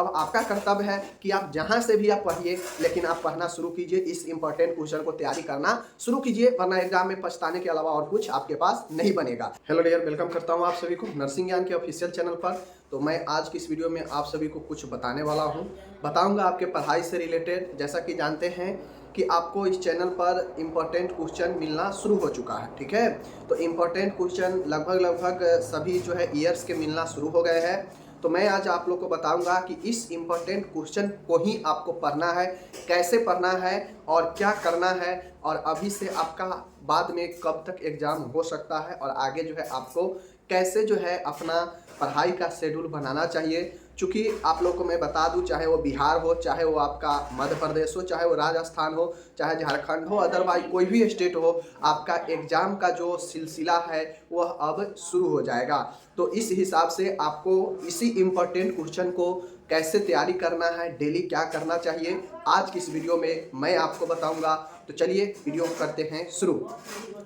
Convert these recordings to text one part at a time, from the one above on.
अब आपका कर्तव्य है कि आप जहाँ से भी आप पढ़िए, लेकिन आप पढ़ना शुरू कीजिए, इस इंपॉर्टेंट क्वेश्चन को तैयारी करना शुरू कीजिए, वरना एग्जाम में पछताने के अलावा और कुछ आपके पास नहीं बनेगा। हेलो डियर, वेलकम करता हूँ आप सभी को नर्सिंग ज्ञान के ऑफिशियल चैनल पर। तो मैं आज की इस वीडियो में आप सभी को कुछ बताने वाला हूँ, बताऊँगा आपके पढ़ाई से रिलेटेड। जैसा कि जानते हैं कि आपको इस चैनल पर इम्पोर्टेंट क्वेश्चन मिलना शुरू हो चुका है, ठीक है। तो इम्पोर्टेंट क्वेश्चन लगभग सभी जो है ईयर्स के मिलना शुरू हो गए हैं। तो मैं आज आप लोग को बताऊंगा कि इस इम्पोर्टेंट क्वेश्चन को ही आपको पढ़ना है, कैसे पढ़ना है और क्या करना है, और अभी से आपका बाद में कब तक एग्ज़ाम हो सकता है, और आगे जो है आपको कैसे जो है अपना पढ़ाई का शेड्यूल बनाना चाहिए। चूँकि आप लोग को मैं बता दूं, चाहे वो बिहार हो, चाहे वो आपका मध्य प्रदेश हो, चाहे वो राजस्थान हो, चाहे झारखंड हो, अदरवाइज कोई भी स्टेट हो, आपका एग्ज़ाम का जो सिलसिला है वह अब शुरू हो जाएगा। तो इस हिसाब से आपको इसी इम्पोर्टेंट क्वेश्चन को कैसे तैयारी करना है, डेली क्या करना चाहिए, आज की इस वीडियो में मैं आपको बताऊंगा। तो चलिए वीडियो करते हैं शुरू।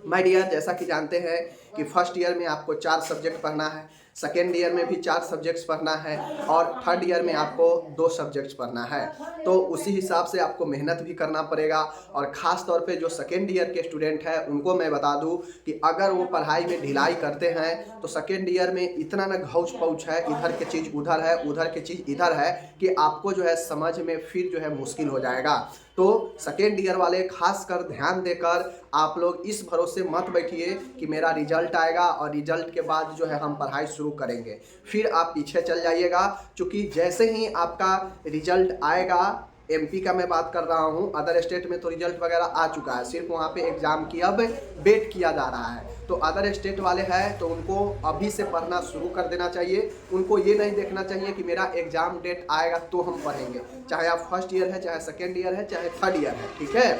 माय डियर, जैसा कि जानते हैं कि फर्स्ट ईयर में आपको 4 सब्जेक्ट पढ़ना है, सेकेंड ईयर में भी 4 सब्जेक्ट्स पढ़ना है, और थर्ड ईयर में आपको 2 सब्जेक्ट्स पढ़ना है। तो उसी हिसाब से आपको मेहनत भी करना पड़ेगा। और ख़ास तौर पे जो सेकेंड ईयर के स्टूडेंट हैं उनको मैं बता दूं कि अगर वो पढ़ाई में ढिलाई करते हैं तो सेकेंड ईयर में इतना ना घौच पौच है, इधर की चीज़ उधर है, उधर की चीज़ इधर है, कि आपको जो है समझ में फिर जो है मुश्किल हो जाएगा। तो सेकेंड ईयर वाले खास कर ध्यान देकर आप लोग इस भरोसे मत बैठिए कि मेरा रिजल्ट आएगा और रिजल्ट के बाद जो है हम पढ़ाई शुरू करेंगे, फिर आप पीछे चल जाइएगा। क्योंकि जैसे ही आपका रिजल्ट आएगा, एमपी का मैं बात कर रहा हूँ, अदर स्टेट में तो रिजल्ट वगैरह आ चुका है, सिर्फ वहाँ पे एग्ज़ाम की अब वेट किया जा रहा है। तो अदर स्टेट वाले हैं तो उनको अभी से पढ़ना शुरू कर देना चाहिए। उनको ये नहीं देखना चाहिए कि मेरा एग्ज़ाम डेट आएगा तो हम पढ़ेंगे, चाहे आप फर्स्ट ईयर है, चाहे सेकेंड ईयर है, चाहे थर्ड ईयर है, ठीक है।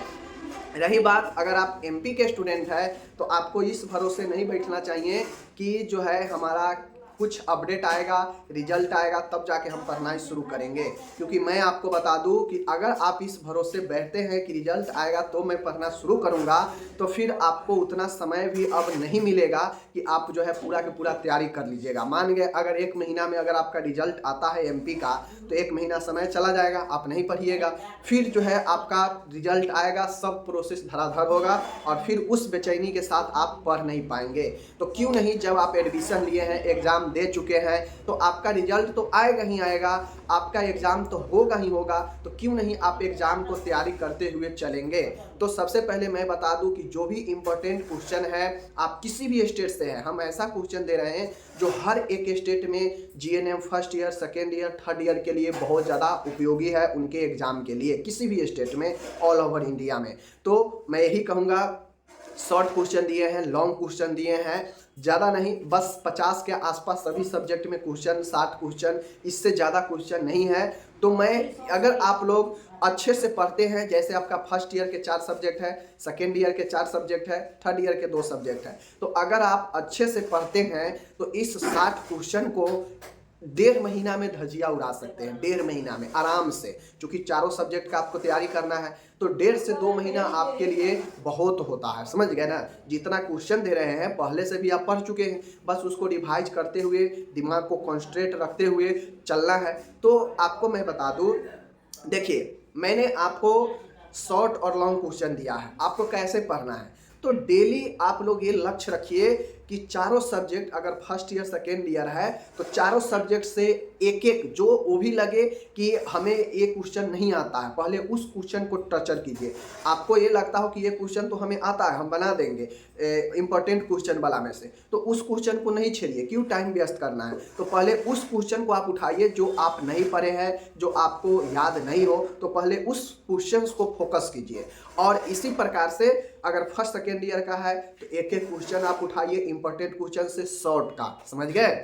रही बात अगर आप एमपी के स्टूडेंट हैं तो आपको इस भरोसे नहीं बैठना चाहिए कि जो है हमारा कुछ अपडेट आएगा, रिजल्ट आएगा तब जाके हम पढ़ना शुरू करेंगे। क्योंकि मैं आपको बता दूं कि अगर आप इस भरोसे बैठते हैं कि रिजल्ट आएगा तो मैं पढ़ना शुरू करूंगा, तो फिर आपको उतना समय भी अब नहीं मिलेगा कि आप जो है पूरा के पूरा तैयारी कर लीजिएगा। मान गए अगर 1 महीना में अगर आपका रिजल्ट आता है एमपी का, तो 1 महीना समय चला जाएगा, आप नहीं पढ़िएगा। फिर जो है आपका रिजल्ट आएगा, सब प्रोसेस धराधर होगा, और फिर उस बेचैनी के साथ आप पढ़ नहीं पाएंगे। तो क्यों नहीं, जब आप एडमिशन लिए हैं, एग्ज़ाम दे चुके हैं, तो आपका रिजल्ट तो आएगा ही आएगा, आपका एग्ज़ाम तो होगा ही होगा, तो क्यों नहीं आप एग्ज़ाम को तैयारी करते हुए चलेंगे। तो सबसे पहले मैं बता दूं कि जो भी इम्पोर्टेंट क्वेश्चन है, आप किसी भी स्टेट से हैं, हम ऐसा क्वेश्चन दे रहे हैं जो हर एक स्टेट में GNM first year, second year, third year के लिए बहुत ज़्यादा उपयोगी है, उनके एग्ज़ाम के लिए, किसी भी स्टेट में, ऑल ओवर इंडिया में। तो मैं यही कहूँगा, शॉर्ट क्वेश्चन दिए हैं, लॉन्ग क्वेश्चन दिए हैं, ज़्यादा नहीं, बस 50 के आसपास सभी सब्जेक्ट में क्वेश्चन, 60 क्वेश्चन, इससे ज़्यादा क्वेश्चन नहीं है। तो मैं, अगर आप लोग अच्छे से पढ़ते हैं, जैसे आपका फर्स्ट ईयर के 4 सब्जेक्ट है, सेकेंड ईयर के 4 सब्जेक्ट है, थर्ड ईयर के 2 सब्जेक्ट है, तो अगर आप अच्छे से पढ़ते हैं तो इस 60 क्वेश्चन को 1.5 महीना में धजिया उड़ा सकते हैं, 1.5 महीना में आराम से। क्योंकि चारों सब्जेक्ट का आपको तैयारी करना है, तो 1.5 से 2 महीना आपके लिए बहुत होता है, समझ गए ना। जितना क्वेश्चन दे रहे हैं पहले से भी आप पढ़ चुके हैं, बस उसको रिवाइज करते हुए, दिमाग को कॉन्सेंट्रेट रखते हुए चलना है। तो आपको मैं बता दूं, देखिए मैंने आपको शॉर्ट और लॉन्ग क्वेश्चन दिया है, आपको कैसे पढ़ना है। तो डेली आप लोग ये लक्ष्य रखिए कि चारों सब्जेक्ट, अगर फर्स्ट ईयर सेकेंड ईयर है तो चारों सब्जेक्ट से एक एक, जो वो भी लगे कि हमें ये क्वेश्चन नहीं आता है, पहले उस क्वेश्चन को टचर कीजिए। आपको ये लगता हो कि ये क्वेश्चन तो हमें आता है, हम बना देंगे इंपॉर्टेंट क्वेश्चन वाला में से, तो उस क्वेश्चन को नहीं छेड़िए, क्यों टाइम वेस्ट करना है। तो पहले उस क्वेश्चन को आप उठाइए जो आप नहीं पढ़े हैं, जो आपको याद नहीं हो, तो पहले उस क्वेश्चन को फोकस कीजिए। और इसी प्रकार से अगर फर्स्ट सेकेंड ईयर का है तो एक एक क्वेश्चन आप उठाइए, इंपॉर्टेंट क्वेश्चन से शॉर्ट का, समझ गए।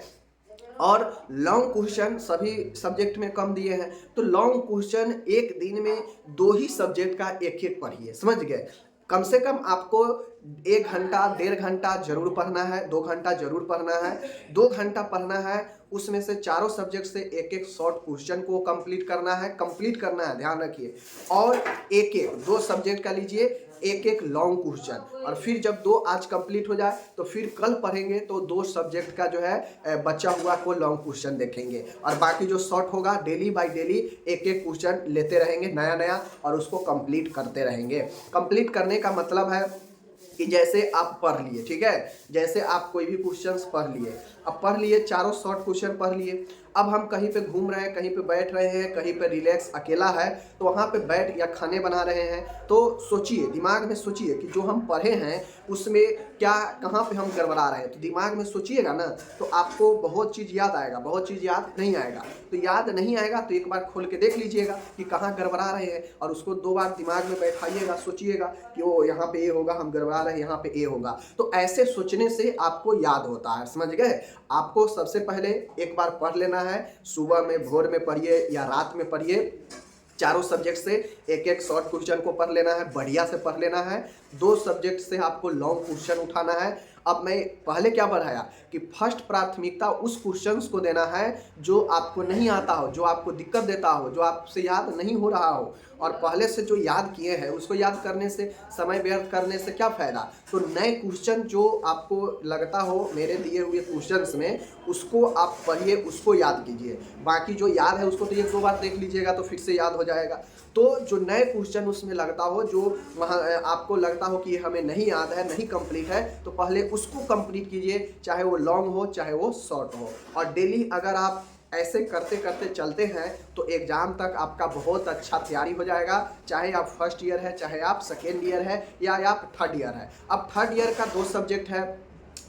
और लॉन्ग क्वेश्चन सभी सब्जेक्ट में कम दिए हैं, तो लॉन्ग क्वेश्चन एक दिन में 2 ही सब्जेक्ट का एक एक पढ़िए, समझ गए। कम से कम आपको 1 घंटा 1.5 घंटा जरूर पढ़ना है, 2 घंटा जरूर पढ़ना है। 2 घंटा पढ़ना है, उसमें से चारों सब्जेक्ट से एक एक शॉर्ट क्वेश्चन को कंप्लीट करना है, ध्यान रखिए। और एक एक 2 सब्जेक्ट का लीजिए, एक एक लॉन्ग क्वेश्चन। और फिर जब 2 आज कंप्लीट हो जाए तो फिर कल पढ़ेंगे तो 2 सब्जेक्ट का जो है बचा हुआ को लॉन्ग क्वेश्चन देखेंगे। और बाकी जो शॉर्ट होगा डेली बाय डेली एक एक क्वेश्चन लेते रहेंगे नया नया, और उसको कंप्लीट करते रहेंगे। कंप्लीट करने का मतलब है कि जैसे आप पढ़ लिए, ठीक है, जैसे आप कोई भी क्वेश्चंस पढ़ लिए, अब पढ़ लिए, चारों शॉर्ट क्वेश्चन पढ़ लिए। अब हम कहीं पे घूम रहे हैं, कहीं पे बैठ रहे हैं, कहीं पे रिलैक्स अकेला है, तो वहाँ पे बैठ या खाने बना रहे हैं, तो सोचिए, दिमाग में सोचिए कि जो हम पढ़े हैं उसमें क्या, कहाँ पे हम गड़बड़ा रहे हैं। तो दिमाग में सोचिएगा ना, तो आपको बहुत चीज़ याद आएगा, बहुत चीज़ याद नहीं आएगा। तो याद नहीं आएगा तो एक बार खोल के देख लीजिएगा कि कहाँ गड़बड़ा रहे हैं, और उसको 2 बार दिमाग में बैठाइएगा, सोचिएगा कि वो यहाँ पे ये होगा, हम गड़बड़ा रहे हैं, यहाँ पे ये होगा। तो ऐसे सोचने से आपको याद होता है, समझ गए। आपको सबसे पहले एक बार पढ़ लेना है, सुबह में, भोर में पढ़िए या रात में पढ़िए, चारों सब्जेक्ट से एक एक शॉर्ट क्वेश्चन को पढ़ लेना है, बढ़िया से पढ़ लेना है। 2 सब्जेक्ट से आपको लॉन्ग क्वेश्चन उठाना है। अब मैं पहले क्या बढ़ाया कि फर्स्ट प्राथमिकता उस क्वेश्चंस को देना है जो आपको नहीं आता हो, जो आपको दिक्कत देता हो, जो आपसे याद नहीं हो रहा हो। और पहले से जो याद किए हैं उसको याद करने से, समय व्यर्थ करने से क्या फ़ायदा। तो नए क्वेश्चन जो आपको लगता हो मेरे दिए हुए क्वेश्चंस में, उसको आप पढ़िए, उसको याद कीजिए। बाकी जो याद है उसको तो 1-2 बार देख लीजिएगा तो फिर से याद हो जाएगा। तो जो नए क्वेश्चन उसमें लगता हो, जो वहाँ आपको लगता हो कि ये हमें नहीं याद है, नहीं कंप्लीट है, तो पहले उसको कंप्लीट कीजिए, चाहे वो लॉन्ग हो चाहे वो शॉर्ट हो। और डेली अगर आप ऐसे करते करते चलते हैं तो एग्ज़ाम तक आपका बहुत अच्छा तैयारी हो जाएगा। चाहे आप फर्स्ट ईयर है, चाहे आप सेकेंड ईयर है, या आप थर्ड ईयर है। अब थर्ड ईयर का 2 सब्जेक्ट है,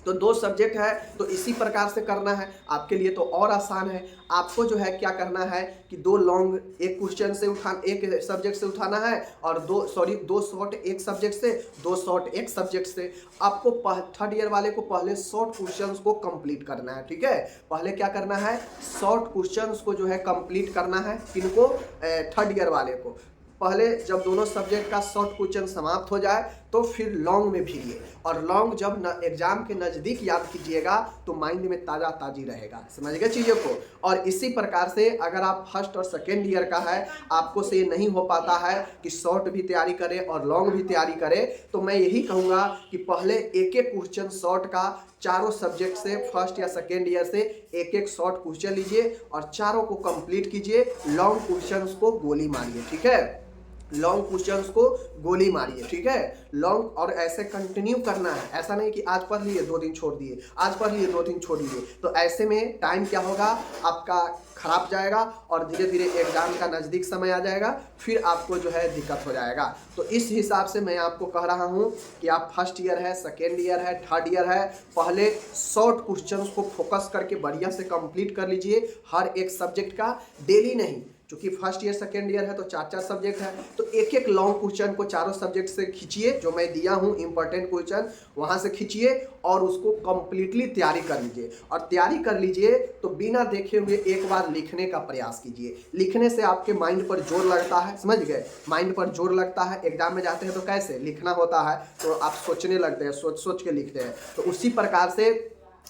तो 2 सब्जेक्ट है, तो इसी प्रकार से करना है। आपके लिए तो और आसान है। आपको जो है क्या करना है कि 2 लॉन्ग एक क्वेश्चन से एक सब्जेक्ट से उठाना है, और 2 शॉर्ट एक सब्जेक्ट से, 2 शॉर्ट एक सब्जेक्ट से। आपको थर्ड ईयर वाले को पहले शॉर्ट क्वेश्चंस को कंप्लीट करना है, ठीक है। पहले क्या करना है, शॉर्ट क्वेश्चंस को जो है कंप्लीट करना है। किनको, थर्ड ईयर वाले को। पहले जब दोनों सब्जेक्ट का शॉर्ट क्वेश्चन समाप्त हो जाए तो फिर लॉन्ग में भिड़िए। और लॉन्ग जब एग्जाम के नज़दीक याद कीजिएगा तो माइंड में ताज़ा ताज़ी रहेगा, समझ गए चीज़ों को। और इसी प्रकार से अगर आप फर्स्ट और सेकेंड ईयर का है, आपको से ये नहीं हो पाता है कि शॉर्ट भी तैयारी करें और लॉन्ग भी तैयारी करें, तो मैं यही कहूँगा कि पहले एक एक क्वेश्चन शॉर्ट का चारों सब्जेक्ट से, फर्स्ट या सेकेंड ईयर से एक एक शॉर्ट क्वेश्चन लीजिए और चारों को कंप्लीट कीजिए। लॉन्ग क्वेश्चंस को गोली मारिए, ठीक है, लॉन्ग क्वेश्चंस को गोली मारिए, ठीक है। लॉन्ग, और ऐसे कंटिन्यू करना है। ऐसा नहीं कि आज पढ़ लिए 2 दिन छोड़ दिए, आज पढ़ लिए 2 दिन छोड़ दिए। तो ऐसे में टाइम क्या होगा, आपका खराब जाएगा, और धीरे धीरे एग्जाम का नज़दीक समय आ जाएगा, फिर आपको जो है दिक्कत हो जाएगा। तो इस हिसाब से मैं आपको कह रहा हूँ कि आप फर्स्ट ईयर है, सेकेंड ईयर है, थर्ड ईयर है, पहले शॉर्ट क्वेश्चंस को फोकस करके बढ़िया से कंप्लीट कर लीजिए, हर एक सब्जेक्ट का, डेली नहीं। क्योंकि फर्स्ट ईयर सेकेंड ईयर है तो 4-4 सब्जेक्ट है, तो एक एक लॉन्ग क्वेश्चन को चारों सब्जेक्ट से खींचिए, जो मैं दिया हूँ इंपॉर्टेंट क्वेश्चन वहाँ से खींचिए, और उसको कंप्लीटली तैयारी कर लीजिए। और तैयारी कर लीजिए तो बिना देखे हुए एक बार लिखने का प्रयास कीजिए। लिखने से आपके माइंड पर जोर लगता है, समझ गए, माइंड पर जोर लगता है। एग्जाम में जाते हैं तो कैसे लिखना होता है, तो आप सोचने लगते हैं, सोच सोच के लिखते हैं। तो उसी प्रकार से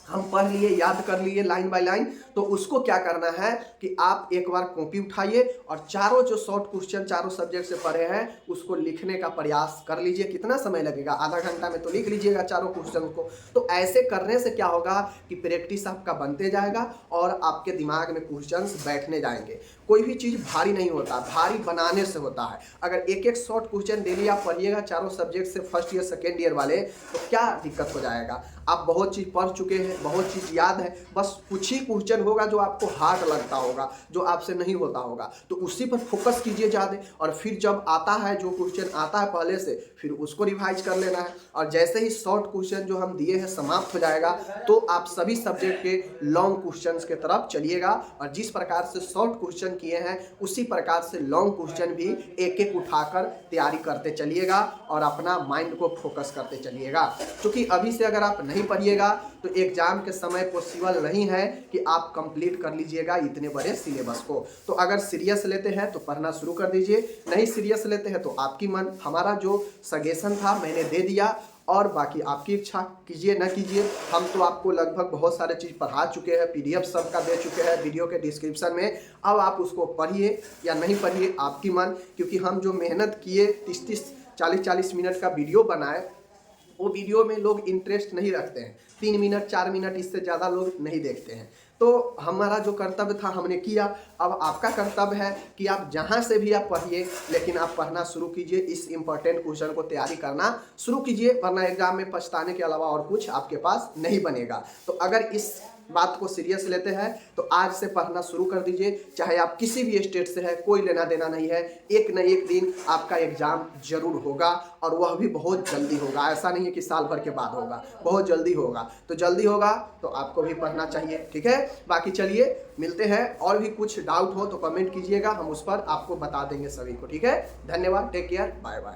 हम पढ़ लिए, याद कर लिए लाइन बाय लाइन, तो उसको क्या करना है कि आप एक बार कॉपी उठाइए और चारों जो शॉर्ट क्वेश्चन चारों सब्जेक्ट से पढ़े हैं उसको लिखने का प्रयास कर लीजिए। कितना समय लगेगा, आधा घंटा में तो लिख लीजिएगा चारों क्वेश्चन को। तो ऐसे करने से क्या होगा कि प्रैक्टिस आपका बनते जाएगा और आपके दिमाग में क्वेश्चंस बैठने जाएंगे। कोई भी चीज़ भारी नहीं होता, भारी बनाने से होता है। अगर एक एक शॉर्ट क्वेश्चन डेली आप पढ़िएगा चारों सब्जेक्ट से, फर्स्ट ईयर सेकेंड ईयर वाले, तो क्या दिक्कत हो जाएगा। आप बहुत चीज़ पढ़ चुके हैं, बहुत चीज़ याद है, बस कुछ ही क्वेश्चन होगा जो आपको हार्ड लगता होगा, जो आपसे नहीं होता होगा, तो उसी पर फोकस कीजिए ज़्यादा। और फिर जब आता है, जो क्वेश्चन आता है पहले से, फिर उसको रिवाइज कर लेना है। और जैसे ही शॉर्ट क्वेश्चन जो हम दिए हैं समाप्त हो जाएगा, तो आप सभी सब्जेक्ट के लॉन्ग क्वेश्चन के तरफ चलिएगा। और जिस प्रकार से शॉर्ट क्वेश्चन किए हैं उसी प्रकार से लॉन्ग क्वेश्चन भी एक एक उठाकर तैयारी करते चलिएगा और अपना माइंड को फोकस करते चलिएगा। क्योंकि अभी से अगर आप नहीं पढ़िएगा तो एग्जाम के समय पॉसिबल नहीं है कि आप कंप्लीट कर लीजिएगा इतने बड़े सिलेबस को। तो अगर सीरियस लेते हैं तो पढ़ना शुरू कर दीजिए, नहीं सीरियस लेते हैं तो आपकी मन। हमारा जो सजेशन था मैंने दे दिया, और बाकी आपकी इच्छा, कीजिए ना कीजिए। हम तो आपको लगभग बहुत सारे चीज़ पढ़ा चुके हैं, PDF सबका दे चुके हैं वीडियो के डिस्क्रिप्शन में। अब आप उसको पढ़िए या नहीं पढ़िए, आपकी मन। क्योंकि हम जो मेहनत किए 30-30 40-40 मिनट का वीडियो बनाए, वो वीडियो में लोग इंटरेस्ट नहीं रखते हैं। 3 मिनट 4 मिनट इससे ज़्यादा लोग नहीं देखते हैं। तो हमारा जो कर्तव्य था हमने किया। अब आपका कर्तव्य है कि आप जहाँ से भी आप पढ़िए, लेकिन आप पढ़ना शुरू कीजिए। इस इम्पोर्टेंट क्वेश्चन को तैयारी करना शुरू कीजिए, वरना एग्जाम में पछताने के अलावा और कुछ आपके पास नहीं बनेगा। तो अगर इस बात को सीरियस लेते हैं तो आज से पढ़ना शुरू कर दीजिए। चाहे आप किसी भी स्टेट से है, कोई लेना देना नहीं है। एक न एक दिन आपका एग्जाम जरूर होगा, और वह भी बहुत जल्दी होगा। ऐसा नहीं है कि साल भर के बाद होगा, बहुत जल्दी होगा। तो जल्दी होगा तो आपको भी पढ़ना चाहिए, ठीक है। बाकी चलिए मिलते हैं। और भी कुछ डाउट हो तो कमेंट कीजिएगा, हम उस पर आपको बता देंगे सभी को, ठीक है। धन्यवाद, टेक केयर, बाय बाय।